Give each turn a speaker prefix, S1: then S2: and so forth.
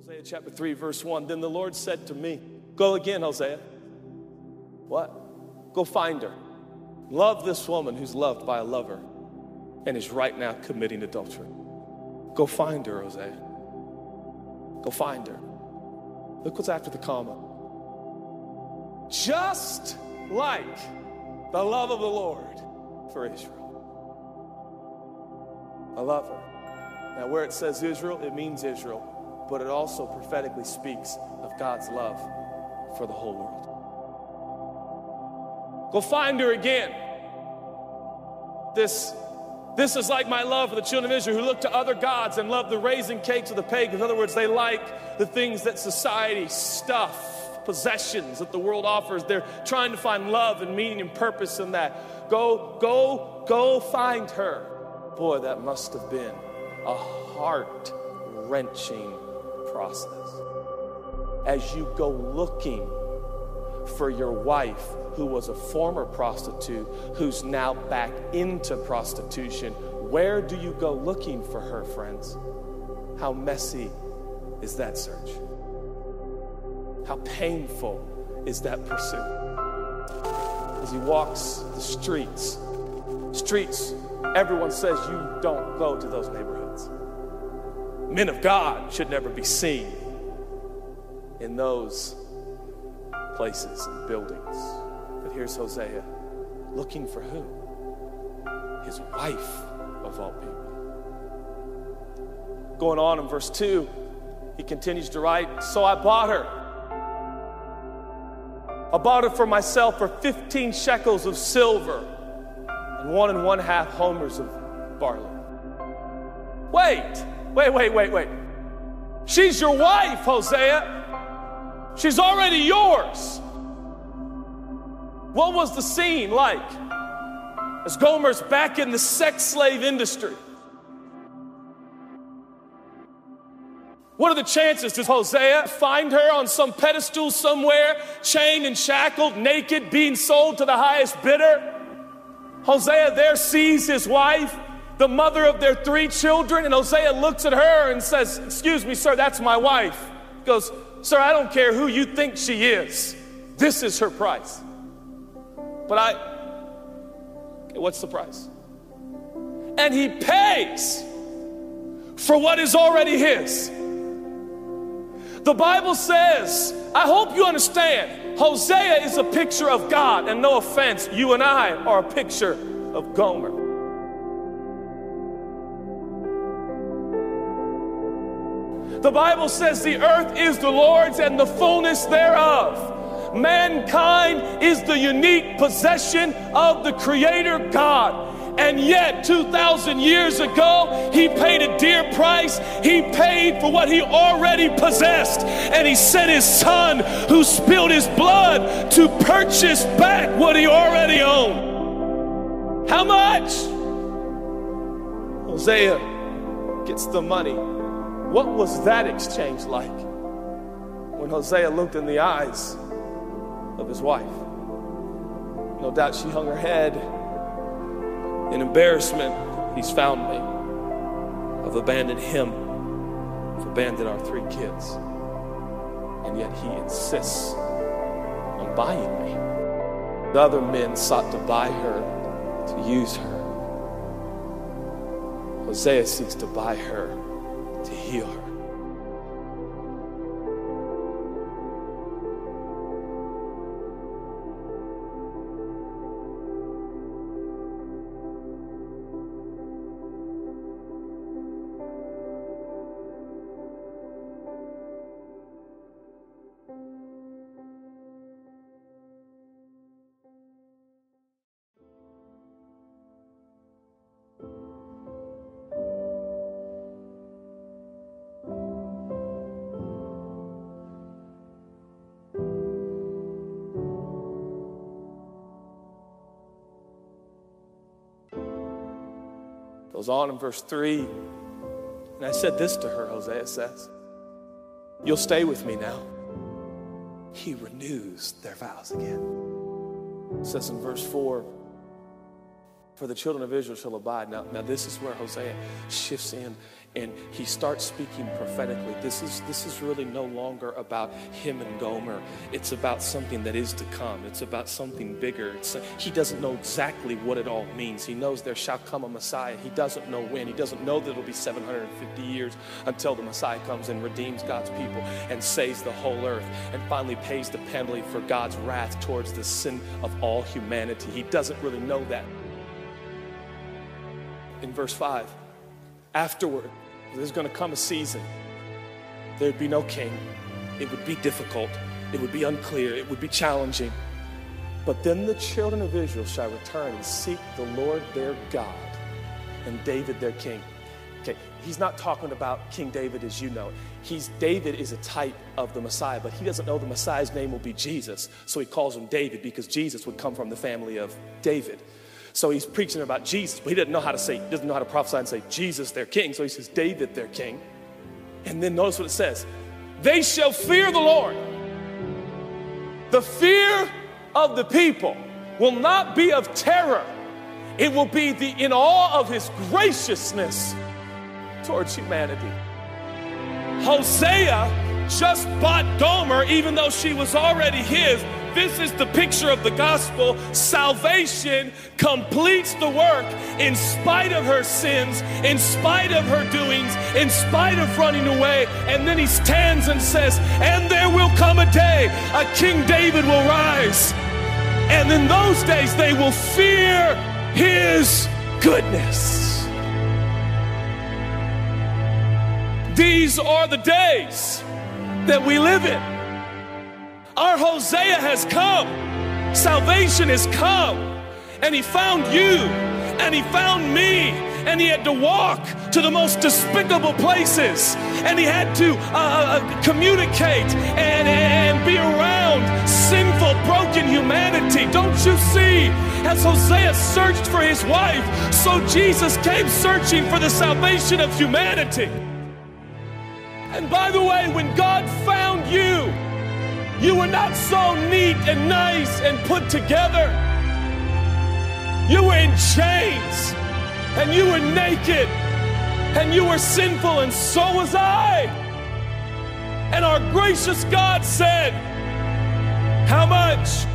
S1: Hosea chapter 3, verse 1. Then the Lord said to me, go again, Hosea. What? Go find her. Love this woman who's loved by a lover and is right now committing adultery. Go find her, Hosea. Go find her. Look what's after the comma. Just like the love of the Lord for Israel. I love her. Now, where it says Israel, it means Israel. But it also prophetically speaks of God's love for the whole world. Go find her again. This is like my love for the children of Israel who look to other gods and love the raisin cakes of the pagans. In other words, they like the things that society, stuff, possessions that the world offers. They're trying to find love and meaning and purpose in that. Go find her. Boy, that must have been a heart-wrenching process. As you go looking for your wife who was a former prostitute who's now back into prostitution, where do you go looking for her, friends? How messy is that search? How painful is that pursuit? As he walks the streets, everyone says you don't go to those neighborhoods. Men of God should never be seen in those places and buildings. But here's Hosea looking for who? His wife, of all people. Going on in verse 2, he continues to write, so I bought her. I bought her for myself for 15 shekels of silver and 1 1/2 homers of barley. Wait. She's your wife, Hosea. She's already yours. What was the scene like as Gomer's back in the sex slave industry? What are the chances? Does Hosea find her on some pedestal somewhere, chained and shackled, naked, being sold to the highest bidder? Hosea there sees his wife, the mother of their 3 children, and Hosea looks at her and says, excuse me, sir, that's my wife. He goes, sir, I don't care who you think she is. This is her price. But okay, what's the price? And he pays for what is already his. The Bible says, I hope you understand, Hosea is a picture of God, and no offense, you and I are a picture of Gomer. The Bible says the earth is the Lord's and the fullness thereof. Mankind is the unique possession of the Creator God. And yet, 2,000 years ago, he paid a dear price. He paid for what he already possessed. And he sent his son, who spilled his blood, to purchase back what he already owned. How much? Hosea gets the money. What was that exchange like when Hosea looked in the eyes of his wife? No doubt she hung her head in embarrassment. He's found me. I've abandoned him. I've abandoned our 3 kids. And yet he insists on buying me. The other men sought to buy her, to use her. Hosea seeks to buy her, to heal her. Goes on in verse 3, and I said this to her, Hosea says, you'll stay with me now. He renews their vows again. It says in verse 4, For the children of Israel shall abide. Now this is where Hosea shifts in and he starts speaking prophetically. This is really no longer about him and Gomer. It's about something that is to come. It's about something bigger. He doesn't know exactly what it all means. He knows there shall come a Messiah. He doesn't know when. He doesn't know that it'll be 750 years until the Messiah comes and redeems God's people and saves the whole earth and finally pays the penalty for God's wrath towards the sin of all humanity. He doesn't really know that. In verse 5, afterward, there's going to come a season. There'd be no king. It would be difficult. It would be unclear. It would be challenging. But then the children of Israel shall return and seek the Lord their God and David their king. Okay, he's not talking about King David as you know. David is a type of the Messiah, but he doesn't know the Messiah's name will be Jesus. So he calls him David because Jesus would come from the family of David. So he's preaching about Jesus, but he doesn't know how to prophesy and say Jesus their king. So he says David their king. And then notice what it says. They shall fear the Lord. The fear of the people will not be of terror. It will be in awe of his graciousness towards humanity. Hosea just bought Gomer even though she was already his. This is the picture of the gospel. Salvation completes the work in spite of her sins, in spite of her doings, in spite of running away. And then he stands and says, and there will come a day, a King David will rise. And in those days they will fear his goodness. These are the days that we live in. Our Hosea has come. Salvation has come. And he found you, and he found me, and he had to walk to the most despicable places, and he had to communicate and be around sinful, broken humanity. Don't you see? As Hosea searched for his wife, so Jesus came searching for the salvation of humanity. And by the way, when God found you, you were not so neat and nice and put together. You were in chains, and you were naked, and you were sinful, and so was I. And our gracious God said, how much